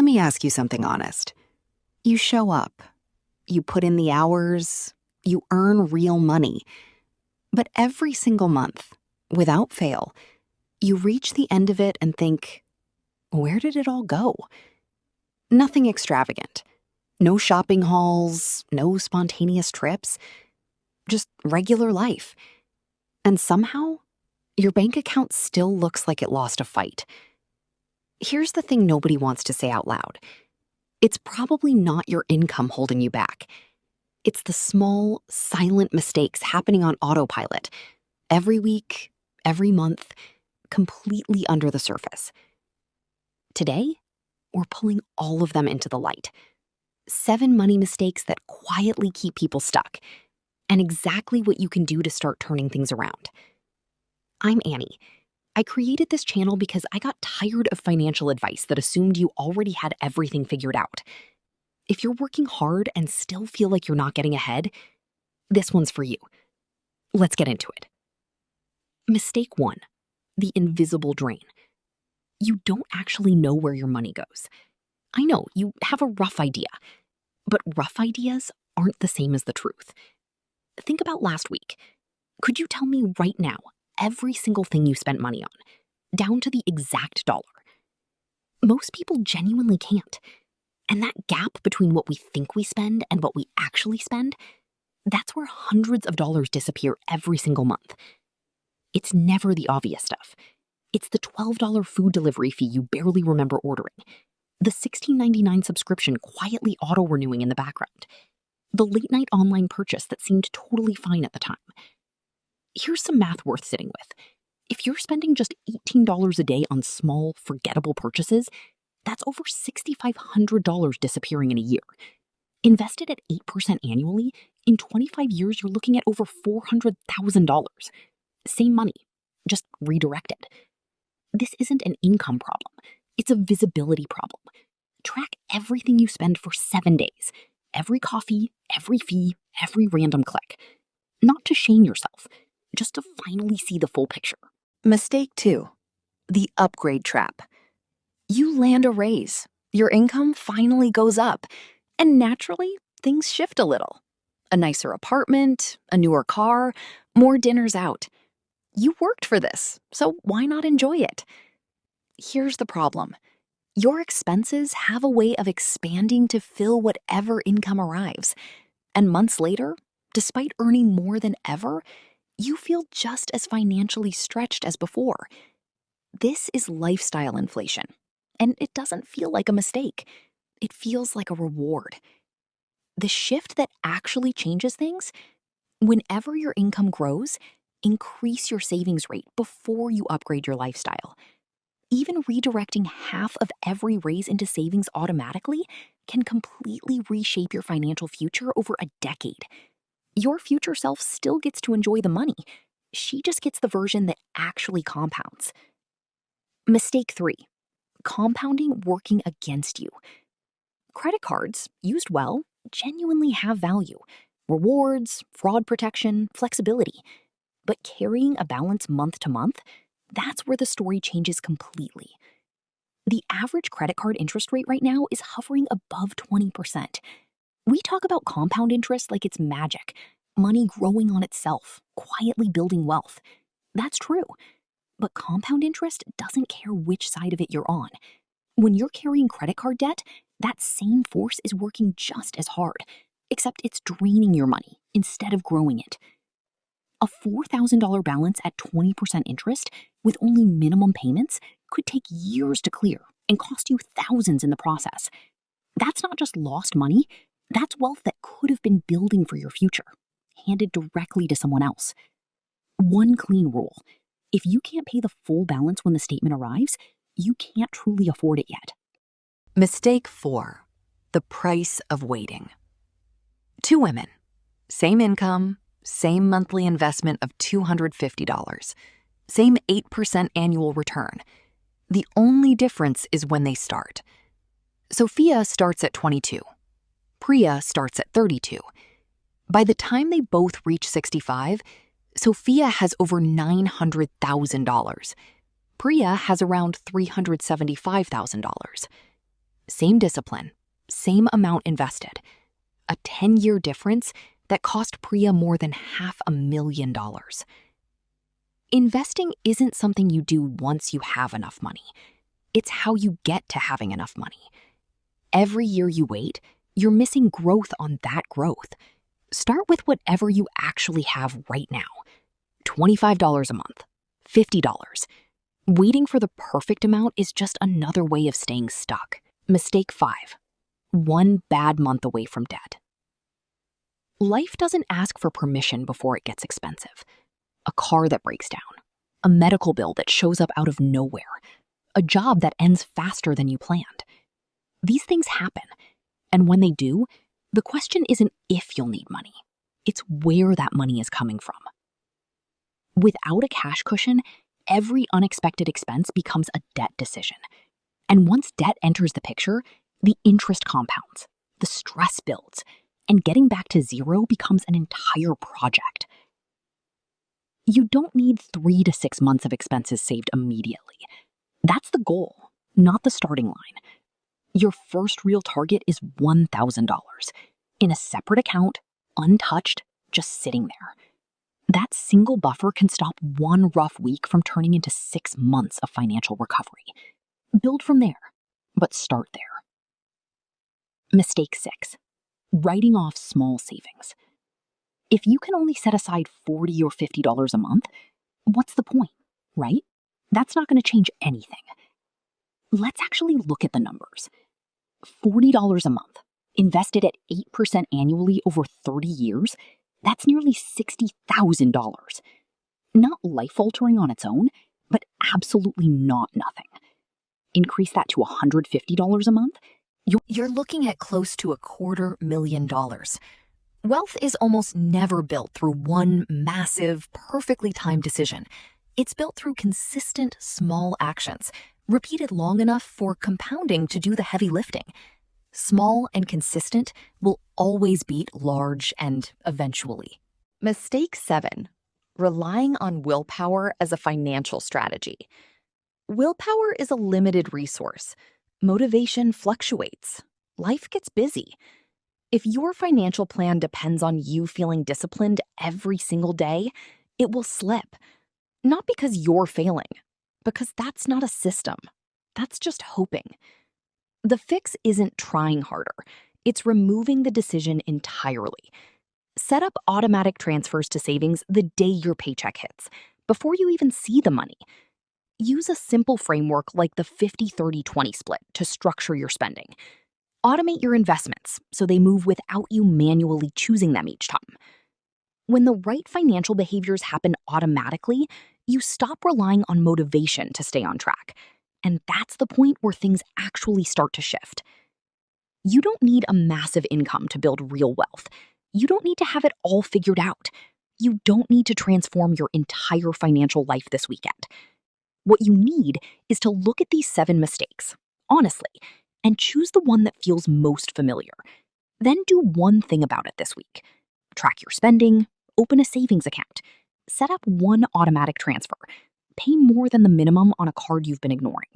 Let me ask you something honest. You show up, you put in the hours, you earn real money. But every single month, without fail, you reach the end of it and think, where did it all go? Nothing extravagant. No shopping hauls, no spontaneous trips. Just regular life. And somehow, your bank account still looks like it lost a fight. Here's the thing nobody wants to say out loud. It's probably not your income holding you back. It's the small, silent mistakes happening on autopilot. Every week, every month, completely under the surface. Today, we're pulling all of them into the light. 7 money mistakes that quietly keep people stuck. And exactly what you can do to start turning things around. I'm Annie. I created this channel because I got tired of financial advice that assumed you already had everything figured out. If you're working hard and still feel like you're not getting ahead, this one's for you. Let's get into it. Mistake 1, the invisible drain. You don't actually know where your money goes. I know, you have a rough idea, but rough ideas aren't the same as the truth. Think about last week. Could you tell me right now every single thing you spent money on, down to the exact dollar? Most people genuinely can't. And that gap between what we think we spend and what we actually spend, that's where hundreds of dollars disappear every single month. It's never the obvious stuff. It's the $12 food delivery fee you barely remember ordering, the $16.99 subscription quietly auto-renewing in the background, the late-night online purchase that seemed totally fine at the time. Here's some math worth sitting with. If you're spending just $18 a day on small, forgettable purchases, that's over $6,500 disappearing in a year. Invested at 8% annually, in 25 years you're looking at over $400,000. Same money, just redirected. This isn't an income problem. It's a visibility problem. Track everything you spend for 7 days. Every coffee, every fee, every random click. Not to shame yourself, just to finally see the full picture. Mistake 2, the upgrade trap. You land a raise, your income finally goes up, and naturally, things shift a little. A nicer apartment, a newer car, more dinners out. You worked for this, so why not enjoy it? Here's the problem. Your expenses have a way of expanding to fill whatever income arrives. And months later, despite earning more than ever, you feel just as financially stretched as before. This is lifestyle inflation. And it doesn't feel like a mistake. It feels like a reward. The shift that actually changes things, whenever your income grows, increase your savings rate before you upgrade your lifestyle. Even redirecting half of every raise into savings automatically can completely reshape your financial future over a decade. Your future self still gets to enjoy the money. She just gets the version that actually compounds. Mistake 3, compounding working against you. Credit cards, used well, genuinely have value. Rewards, fraud protection, flexibility. But carrying a balance month to month, that's where the story changes completely. The average credit card interest rate right now is hovering above 20%. We talk about compound interest like it's magic, money growing on itself, quietly building wealth. That's true. But compound interest doesn't care which side of it you're on. When you're carrying credit card debt, that same force is working just as hard, except it's draining your money instead of growing it. A $4,000 balance at 20% interest with only minimum payments could take years to clear and cost you thousands in the process. That's not just lost money, that's wealth that could have been building for your future, handed directly to someone else. One clean rule: if you can't pay the full balance when the statement arrives, you can't truly afford it yet. Mistake 4, the price of waiting. 2 women, same income, same monthly investment of $250, same 8% annual return. The only difference is when they start. Sophia starts at 22. Priya starts at 32. By the time they both reach 65, Sophia has over $900,000. Priya has around $375,000. Same discipline, same amount invested. A 10-year difference that cost Priya more than $500,000. Investing isn't something you do once you have enough money. It's how you get to having enough money. Every year you wait, you're missing growth on that growth. Start with whatever you actually have right now. $25 a month, $50. Waiting for the perfect amount is just another way of staying stuck. Mistake 5. One bad month away from debt. Life doesn't ask for permission before it gets expensive. A car that breaks down, a medical bill that shows up out of nowhere, a job that ends faster than you planned. These things happen, and when they do, the question isn't if you'll need money, it's where that money is coming from. Without a cash cushion, every unexpected expense becomes a debt decision. And once debt enters the picture, the interest compounds, the stress builds, and getting back to zero becomes an entire project. You don't need 3 to 6 months of expenses saved immediately. That's the goal, not the starting line. Your first real target is $1,000 in a separate account, untouched, just sitting there. That single buffer can stop one rough week from turning into 6 months of financial recovery. Build from there, but start there. Mistake 6. Writing off small savings. If you can only set aside $40 or $50 a month, what's the point, right? That's not going to change anything. Let's actually look at the numbers. $40 a month, invested at 8% annually over 30 years, that's nearly $60,000. Not life-altering on its own, but absolutely not nothing. Increase that to $150 a month, you're looking at close to $250,000. Wealth is almost never built through one massive, perfectly timed decision. It's built through consistent, small actions, repeated long enough for compounding to do the heavy lifting. Small and consistent will always beat large and eventually. Mistake 7. Relying on willpower as a financial strategy. Willpower is a limited resource. Motivation fluctuates. Life gets busy. If your financial plan depends on you feeling disciplined every single day, it will slip. Not because you're failing, because that's not a system. That's just hoping. The fix isn't trying harder. It's removing the decision entirely. Set up automatic transfers to savings the day your paycheck hits, before you even see the money. Use a simple framework like the 50-30-20 split to structure your spending. Automate your investments so they move without you manually choosing them each time. When the right financial behaviors happen automatically, you stop relying on motivation to stay on track. And that's the point where things actually start to shift. You don't need a massive income to build real wealth. You don't need to have it all figured out. You don't need to transform your entire financial life this weekend. What you need is to look at these 7 mistakes, honestly, and choose the one that feels most familiar. Then do one thing about it this week. Track your spending, open a savings account, set up one automatic transfer, pay more than the minimum on a card you've been ignoring.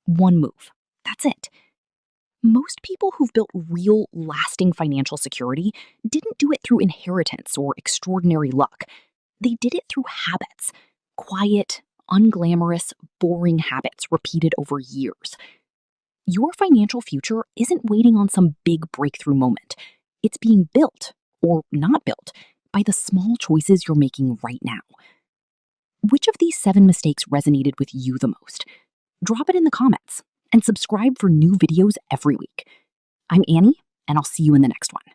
One move. That's it. Most people who've built real, lasting financial security didn't do it through inheritance or extraordinary luck. They did it through habits. Quiet, unglamorous, boring habits repeated over years. Your financial future isn't waiting on some big breakthrough moment. It's being built, or not built, by the small choices you're making right now. Which of these 7 mistakes resonated with you the most? Drop it in the comments and subscribe for new videos every week. I'm Annie, and I'll see you in the next one.